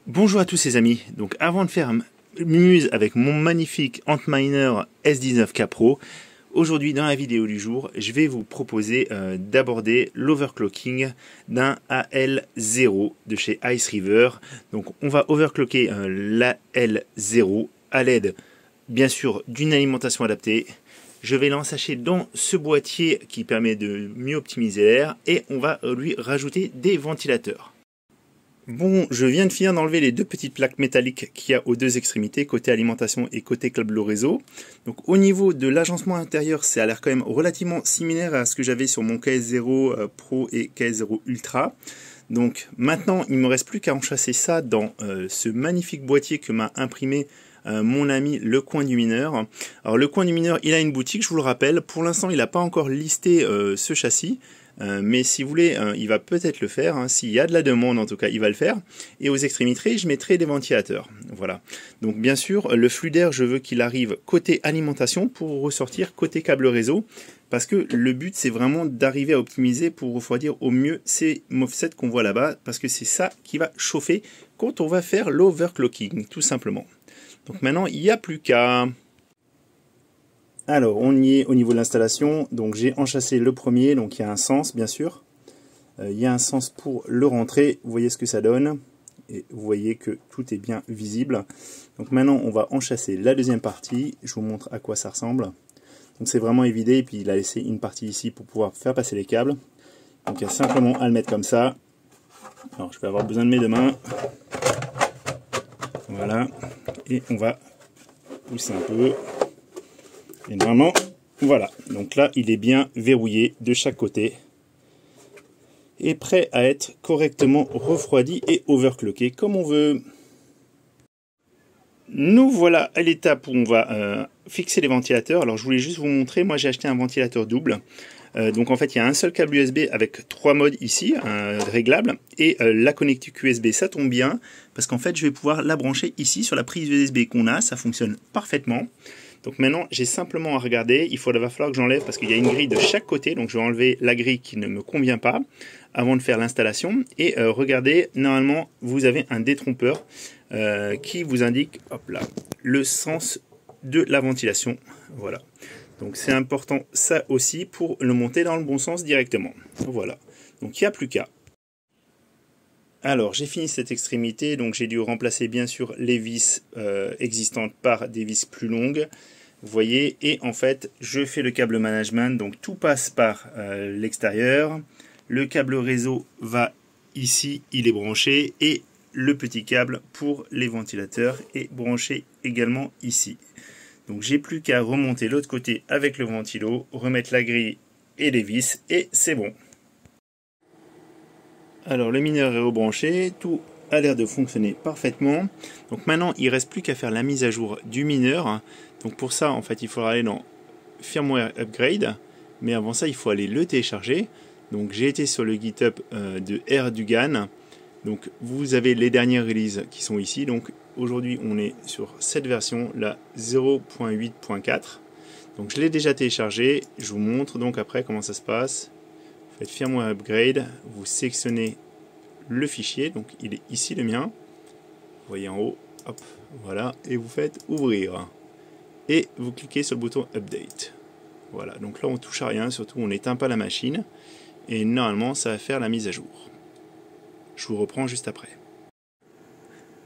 Bonjour à tous les amis, donc avant de faire muse avec mon magnifique Antminer S19 K Pro, aujourd'hui dans la vidéo du jour, je vais vous proposer d'aborder l'overclocking d'un AL0 de chez Ice River. Donc on va overclocker l'AL0 à l'aide bien sûr d'une alimentation adaptée. Je vais l'ensacher dans ce boîtier qui permet de mieux optimiser l'air et on va lui rajouter des ventilateurs. Bon, je viens de finir d'enlever les deux petites plaques métalliques qu'il y a aux deux extrémités, côté alimentation et côté câble réseau. Donc au niveau de l'agencement intérieur, ça a l'air quand même relativement similaire à ce que j'avais sur mon KS0 Pro et KS0 Ultra. Donc maintenant, il ne me reste plus qu'à enchasser ça dans ce magnifique boîtier que m'a imprimé mon ami Le Coin du Mineur. Alors Le Coin du Mineur, il a une boutique, je vous le rappelle. Pour l'instant, il n'a pas encore listé ce châssis. Mais si vous voulez, il va peut-être le faire, hein. S'il y a de la demande en tout cas, il va le faire. Et aux extrémités, je mettrai des ventilateurs. Voilà. Donc bien sûr, le flux d'air, je veux qu'il arrive côté alimentation pour ressortir côté câble réseau. Parce que le but, c'est vraiment d'arriver à optimiser pour refroidir au mieux ces MOSFET qu'on voit là-bas. Parce que c'est ça qui va chauffer quand on va faire l'overclocking, tout simplement. Donc maintenant, il n'y a plus qu'à... Alors, on y est au niveau de l'installation. Donc, j'ai enchâssé le premier. Donc, il y a un sens, bien sûr. Il y a un sens pour le rentrer. Vous voyez ce que ça donne. Et vous voyez que tout est bien visible. Donc, maintenant, on va enchâsser la deuxième partie. Je vous montre à quoi ça ressemble. Donc, c'est vraiment évidé. Et puis, il a laissé une partie ici pour pouvoir faire passer les câbles. Donc, il y a simplement à le mettre comme ça. Alors, je vais avoir besoin de mes deux mains. Voilà. Et on va pousser un peu. Et normalement, voilà. Donc là, il est bien verrouillé de chaque côté. Et prêt à être correctement refroidi et overclocké comme on veut. Nous voilà à l'étape où on va fixer les ventilateurs. Alors je voulais juste vous montrer, moi j'ai acheté un ventilateur double. Donc en fait il y a un seul câble USB avec 3 modes ici, réglables. Et la connectique USB, ça tombe bien. Parce qu'en fait je vais pouvoir la brancher ici sur la prise USB qu'on a. Ça fonctionne parfaitement. Donc maintenant, j'ai simplement à regarder, va falloir que j'enlève parce qu'il y a une grille de chaque côté, donc je vais enlever la grille qui ne me convient pas avant de faire l'installation. Et regardez, normalement, vous avez un détrompeur qui vous indique hop là, le sens de la ventilation. Voilà. Donc c'est important ça aussi pour le monter dans le bon sens directement. Voilà. Donc il n'y a plus qu'à. Alors, j'ai fini cette extrémité, donc j'ai dû remplacer bien sûr les vis existantes par des vis plus longues. Vous voyez, et en fait, je fais le câble management, donc tout passe par l'extérieur. Le câble réseau va ici, il est branché, et le petit câble pour les ventilateurs est branché également ici. Donc j'ai plus qu'à remonter l'autre côté avec le ventilo, remettre la grille et les vis, et c'est bon. Alors le mineur est rebranché, tout a l'air de fonctionner parfaitement. Donc maintenant il ne reste plus qu'à faire la mise à jour du mineur. Donc pour ça en fait il faudra aller dans Firmware Upgrade. Mais avant ça il faut aller le télécharger. Donc j'ai été sur le GitHub de Erdogan. Donc vous avez les dernières releases qui sont ici. Donc aujourd'hui on est sur cette version, la 0.8.4. Donc je l'ai déjà téléchargé. Je vous montre donc après comment ça se passe. Faites Firmware Upgrade, vous sélectionnez le fichier, donc il est ici le mien, vous voyez en haut, hop, voilà, et vous faites ouvrir. Et vous cliquez sur le bouton Update. Voilà, donc là on touche à rien, surtout on n'éteint pas la machine, et normalement ça va faire la mise à jour. Je vous reprends juste après.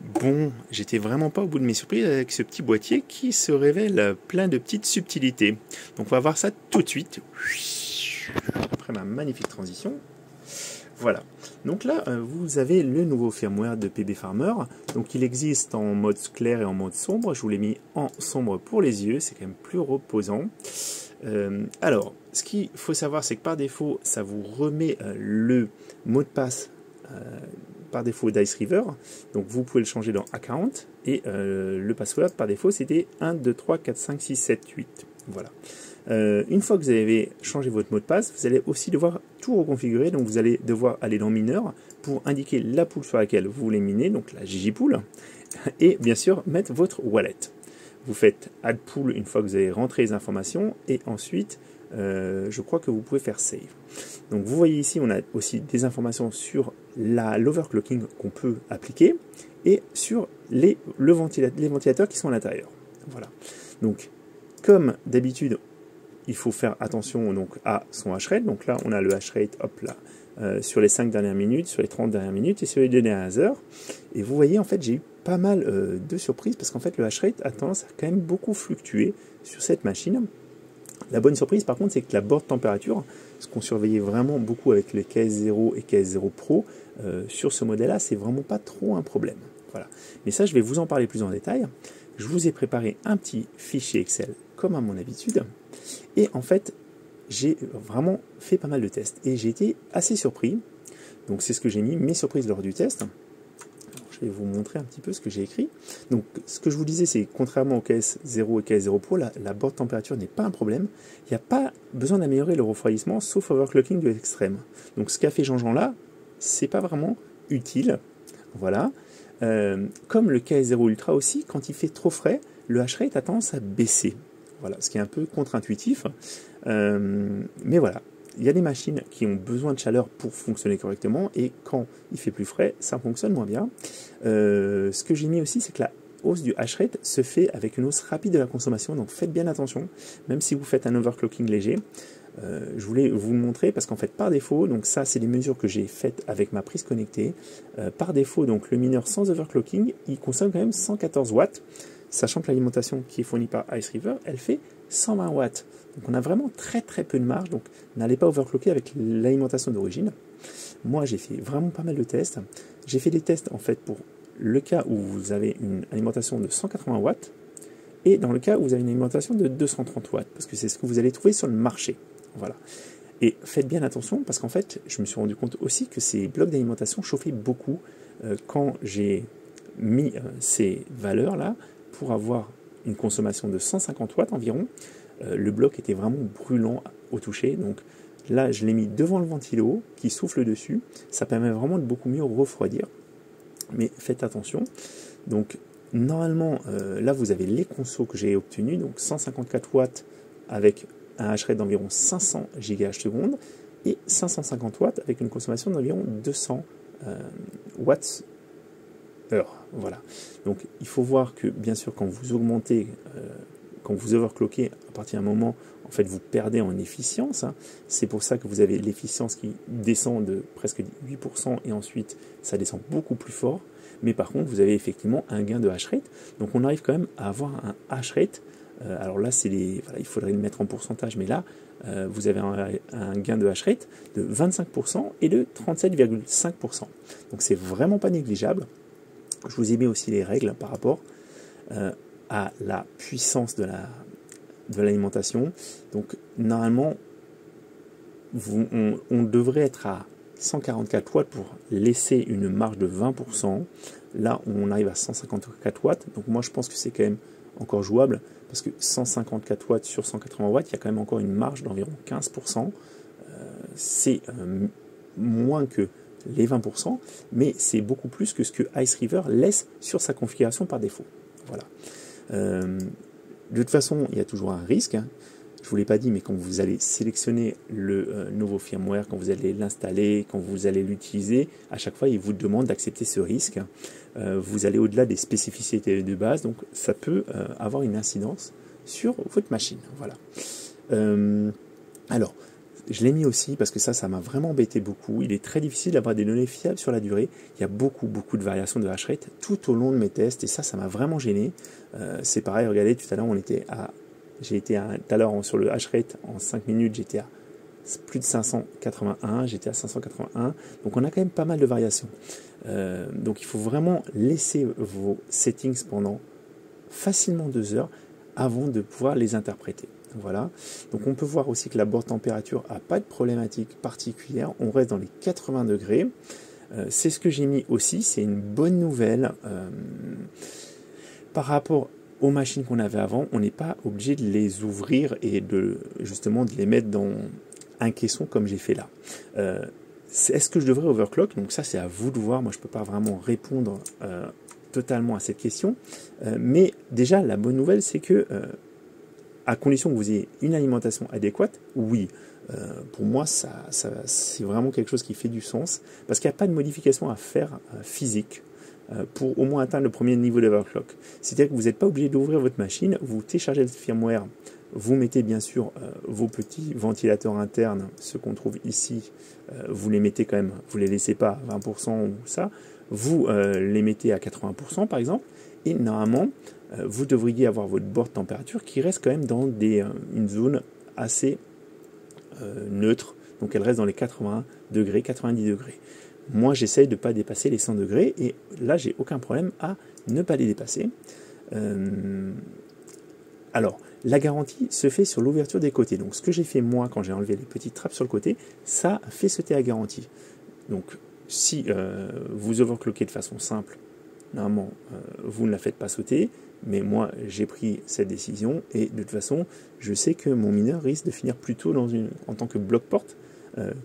Bon, j'étais vraiment pas au bout de mes surprises avec ce petit boîtier qui se révèle plein de petites subtilités. Donc on va voir ça tout de suite. Après ma magnifique transition. Voilà. Donc là, vous avez le nouveau firmware de PB Farmer. Donc il existe en mode clair et en mode sombre. Je vous l'ai mis en sombre pour les yeux. C'est quand même plus reposant. Alors, ce qu'il faut savoir, c'est que par défaut, ça vous remet le mot de passe par défaut d'Ice River. Donc vous pouvez le changer dans Account. Et le password par défaut, c'était 1, 2, 3, 4, 5, 6, 7, 8. Voilà. Une fois que vous avez changé votre mot de passe, vous allez aussi devoir tout reconfigurer. Donc vous allez devoir aller dans Mineur pour indiquer la pool sur laquelle vous voulez miner, donc la ggpool, et bien sûr mettre votre wallet. Vous faites Add Pool une fois que vous avez rentré les informations, et ensuite je crois que vous pouvez faire Save. Donc vous voyez ici, on a aussi des informations sur l'overclocking qu'on peut appliquer, et sur les ventilateurs qui sont à l'intérieur. Voilà. Donc, comme d'habitude, il faut faire attention donc, à son hash rate. Donc là, on a le hash rate, hop là, sur les 5 dernières minutes, sur les 30 dernières minutes et sur les 2 dernières heures. Et vous voyez, en fait, j'ai eu pas mal de surprises parce qu'en fait, le hash rate a tendance à quand même beaucoup fluctuer sur cette machine. La bonne surprise, par contre, c'est que la board température, ce qu'on surveillait vraiment beaucoup avec les KS0 et KS0 Pro, sur ce modèle-là, c'est vraiment pas trop un problème. Voilà. Mais ça, je vais vous en parler plus en détail. Je vous ai préparé un petit fichier Excel, comme à mon habitude. Et en fait, j'ai vraiment fait pas mal de tests. Et j'ai été assez surpris. Donc, c'est ce que j'ai mis, mes surprises lors du test. Alors, je vais vous montrer un petit peu ce que j'ai écrit. Donc, ce que je vous disais, c'est contrairement au KS0 et KS0 Pro, la board température n'est pas un problème. Il n'y a pas besoin d'améliorer le refroidissement, sauf overclocking de l'extrême. Donc, ce qu'a fait Jean-Jean là, c'est pas vraiment utile. Voilà. Comme le KS0 Ultra aussi, quand il fait trop frais, le hash rate a tendance à baisser. Voilà, ce qui est un peu contre-intuitif. Mais voilà, il y a des machines qui ont besoin de chaleur pour fonctionner correctement, et quand il fait plus frais, ça fonctionne moins bien. Ce que j'ai mis aussi, c'est que la hausse du hash rate se fait avec une hausse rapide de la consommation, donc faites bien attention, même si vous faites un overclocking léger. Je voulais vous le montrer parce qu'en fait par défaut, donc ça c'est les mesures que j'ai faites avec ma prise connectée, par défaut donc le mineur sans overclocking il consomme quand même 114 watts, sachant que l'alimentation qui est fournie par Ice River elle fait 120 watts, donc on a vraiment très peu de marge, donc n'allez pas overclocker avec l'alimentation d'origine. Moi j'ai fait vraiment pas mal de tests, j'ai fait des tests en fait pour le cas où vous avez une alimentation de 180 watts et dans le cas où vous avez une alimentation de 230 watts, parce que c'est ce que vous allez trouver sur le marché. Voilà. Et faites bien attention parce qu'en fait, je me suis rendu compte aussi que ces blocs d'alimentation chauffaient beaucoup quand j'ai mis ces valeurs-là pour avoir une consommation de 150 watts environ. Le bloc était vraiment brûlant au toucher. Donc là, je l'ai mis devant le ventilo qui souffle dessus. Ça permet vraiment de beaucoup mieux refroidir. Mais faites attention. Donc normalement, là, vous avez les consos que j'ai obtenus. Donc 154 watts avec un hash rate d'environ 500 GHz et 550 watts avec une consommation d'environ 200 watts heure. Voilà. Donc il faut voir que bien sûr quand vous augmentez, quand vous overclockez, à partir d'un moment, en fait vous perdez en efficience. Hein. C'est pour ça que vous avez l'efficience qui descend de presque 8% et ensuite ça descend beaucoup plus fort. Mais par contre vous avez effectivement un gain de hash rate. Donc on arrive quand même à avoir un hash rate. Alors là, voilà, il faudrait le mettre en pourcentage, mais là, vous avez un gain de hash rate de 25% et de 37,5%. Donc c'est vraiment pas négligeable. Je vous ai mis aussi les règles par rapport à la puissance de l'alimentation. Donc normalement, on devrait être à 144 watts pour laisser une marge de 20%. Là, on arrive à 154 watts. Donc moi, je pense que c'est quand même encore jouable, parce que 154 watts sur 180 watts, il y a quand même encore une marge d'environ 15%. C'est moins que les 20%, mais c'est beaucoup plus que ce que Ice River laisse sur sa configuration par défaut. Voilà. De toute façon, il y a toujours un risque. Hein. Je ne vous l'ai pas dit, mais quand vous allez sélectionner le nouveau firmware, quand vous allez l'installer, quand vous allez l'utiliser, à chaque fois, il vous demande d'accepter ce risque. Vous allez au-delà des spécificités de base, donc ça peut avoir une incidence sur votre machine. Voilà. Alors, je l'ai mis aussi parce que ça m'a vraiment embêté beaucoup. Il est très difficile d'avoir des données fiables sur la durée. Il y a beaucoup de variations de hash rate tout au long de mes tests et ça m'a vraiment gêné. C'est pareil, regardez, tout à l'heure, j'ai été tout à l'heure sur le hash rate en 5 minutes, j'étais à plus de 581, j'étais à 581, donc on a quand même pas mal de variations. Donc il faut vraiment laisser vos settings pendant facilement 2 heures avant de pouvoir les interpréter. Voilà. Donc on peut voir aussi que la board température n'a pas de problématique particulière, on reste dans les 80 degrés. C'est ce que j'ai mis aussi, c'est une bonne nouvelle. Par rapport aux machines qu'on avait avant, on n'est pas obligé de les ouvrir et justement de les mettre dans un caisson comme j'ai fait là. Est-ce que je devrais overclock? Donc ça c'est à vous de voir, moi je ne peux pas vraiment répondre totalement à cette question. Mais déjà la bonne nouvelle c'est que à condition que vous ayez une alimentation adéquate, oui. Pour moi, c'est vraiment quelque chose qui fait du sens, parce qu'il n'y a pas de modification à faire physique. pour au moins atteindre le premier niveau d'overclock. C'est-à-dire que vous n'êtes pas obligé d'ouvrir votre machine, vous téléchargez le firmware, vous mettez bien sûr vos petits ventilateurs internes, ceux qu'on trouve ici, vous les mettez quand même, vous les laissez pas à 20% ou ça, vous les mettez à 80% par exemple, et normalement vous devriez avoir votre bord de température qui reste quand même dans une zone assez neutre, donc elle reste dans les 80 degrés, 90 degrés. Moi j'essaye de ne pas dépasser les 100 degrés et là j'ai aucun problème à ne pas les dépasser. Alors, la garantie se fait sur l'ouverture des côtés. Donc, ce que j'ai fait moi quand j'ai enlevé les petites trappes sur le côté, ça fait sauter la garantie. Donc, si vous overclockez de façon simple, normalement, vous ne la faites pas sauter. Mais moi, j'ai pris cette décision et de toute façon, je sais que mon mineur risque de finir plutôt en tant que bloc porte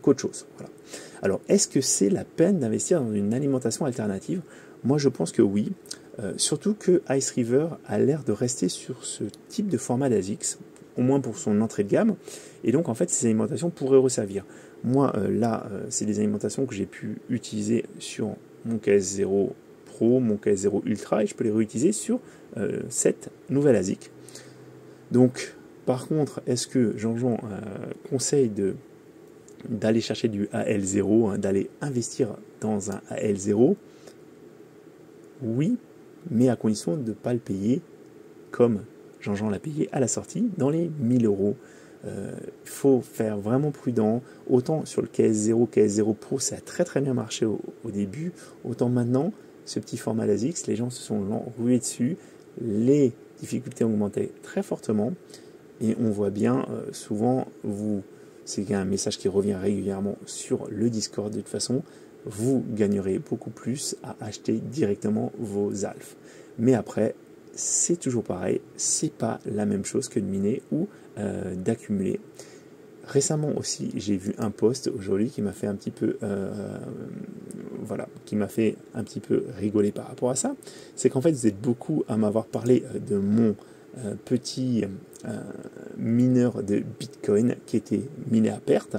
qu'autre chose. Voilà. Alors, est-ce que c'est la peine d'investir dans une alimentation alternative? Moi, je pense que oui. Surtout que Ice River a l'air de rester sur ce type de format d'ASICS, au moins pour son entrée de gamme, et donc en fait ces alimentations pourraient resservir. Moi là, c'est des alimentations que j'ai pu utiliser sur mon KS0 Pro, mon KS0 Ultra, et je peux les réutiliser sur cette nouvelle ASIC. Donc par contre, est-ce que Jean-Jean conseille d'aller chercher du AL0, d'aller investir dans un AL0? Oui, mais à condition de ne pas le payer comme Jean-Jean l'a payé à la sortie, dans les 1000 euros. Il faut faire vraiment prudent. Autant sur le KS0, KS0 Pro, ça a très très bien marché au début. Autant maintenant, ce petit format ASICS, les gens se sont rués dessus. Les difficultés ont augmenté très fortement. Et on voit bien, souvent, c'est un message qui revient régulièrement sur le Discord de toute façon. Vous gagnerez beaucoup plus à acheter directement vos alphes. Mais après, c'est toujours pareil, c'est pas la même chose que de miner ou d'accumuler. Récemment aussi, j'ai vu un post aujourd'hui qui m'a fait un petit peu qui m'a fait un petit peu rigoler par rapport à ça. C'est qu'en fait, vous êtes beaucoup à m'avoir parlé de mon petit mineur de Bitcoin qui était miné à perte.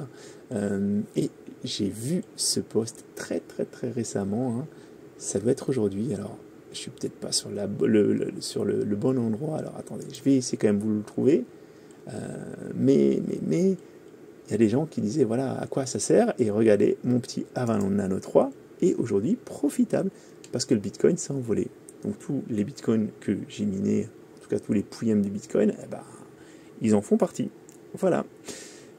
Et j'ai vu ce post très très très récemment. Ça doit être aujourd'hui. Alors, je suis peut-être pas sur le bon endroit. Alors, attendez, je vais essayer quand même de vous le trouver. Mais il y a des gens qui disaient voilà à quoi ça sert. Et regardez, mon petit Avalon Nano 3 est aujourd'hui profitable parce que le Bitcoin s'est envolé. Donc, tous les Bitcoins que j'ai minés, en tout cas tous les pouillèmes du Bitcoin, ils en font partie. Voilà.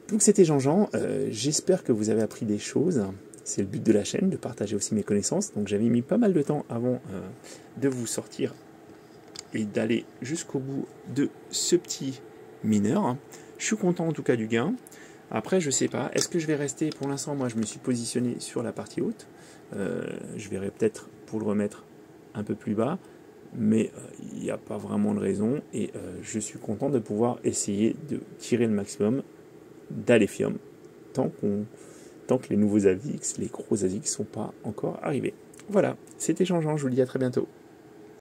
Donc c'était Jean-Jean, j'espère que vous avez appris des choses, c'est le but de la chaîne, de partager aussi mes connaissances, donc j'avais mis pas mal de temps avant de vous sortir et d'aller jusqu'au bout de ce petit mineur. Je suis content en tout cas du gain, après je sais pas, est-ce que je vais rester, pour l'instant moi je me suis positionné sur la partie haute, je verrai peut-être pour le remettre un peu plus bas, mais il n'y a pas vraiment de raison et je suis content de pouvoir essayer de tirer le maximum d'Alephium tant que les nouveaux ASICS, les gros ASICS ne sont pas encore arrivés. Voilà, c'était Jean-Jean, je vous dis à très bientôt.